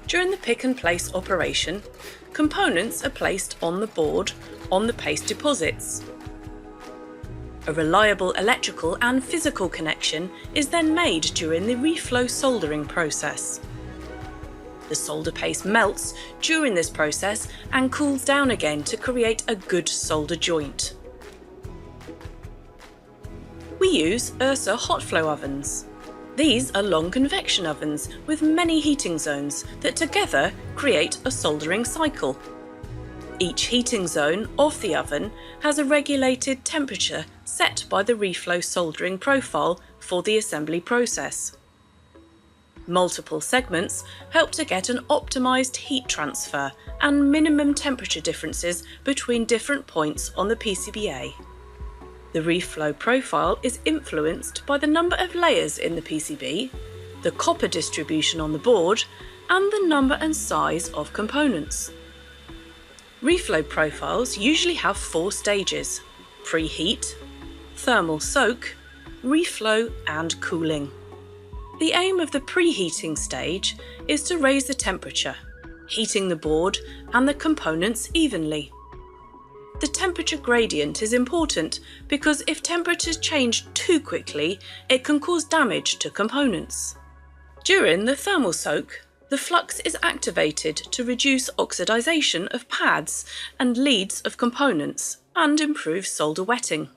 During the pick and place operation, components are placed on the board on the paste deposits. A reliable electrical and physical connection is then made during the reflow soldering process. The solder paste melts during this process and cools down again to create a good solder joint. We use Ursa hot flow ovens. These are long convection ovens with many heating zones that together create a soldering cycle. Each heating zone of the oven has a regulated temperature set by the reflow soldering profile for the assembly process. Multiple segments help to get an optimised heat transfer and minimum temperature differences between different points on the PCBA. The reflow profile is influenced by the number of layers in the PCB, the copper distribution on the board, and the number and size of components. Reflow profiles usually have 4 stages: preheat, thermal soak, reflow and cooling. The aim of the preheating stage is to raise the temperature, heating the board and the components evenly. The temperature gradient is important because if temperatures change too quickly, it can cause damage to components. During the thermal soak, the flux is activated to reduce oxidization of pads and leads of components and improve solder wetting.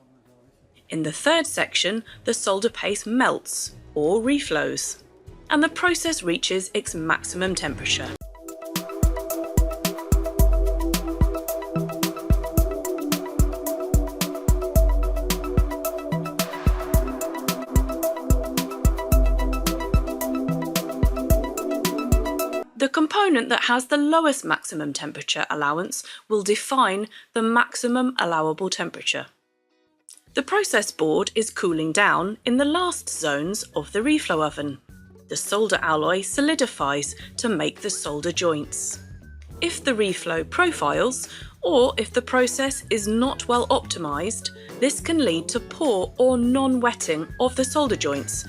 In the third section, the solder paste melts or reflows, and the process reaches its maximum temperature. The component that has the lowest maximum temperature allowance will define the maximum allowable temperature. The process board is cooling down in the last zones of the reflow oven. The solder alloy solidifies to make the solder joints. If the reflow profiles, or if the process is not well optimised, this can lead to poor or non-wetting of the solder joints,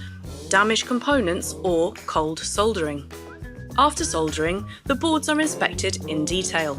damaged components or cold soldering. After soldering, the boards are inspected in detail.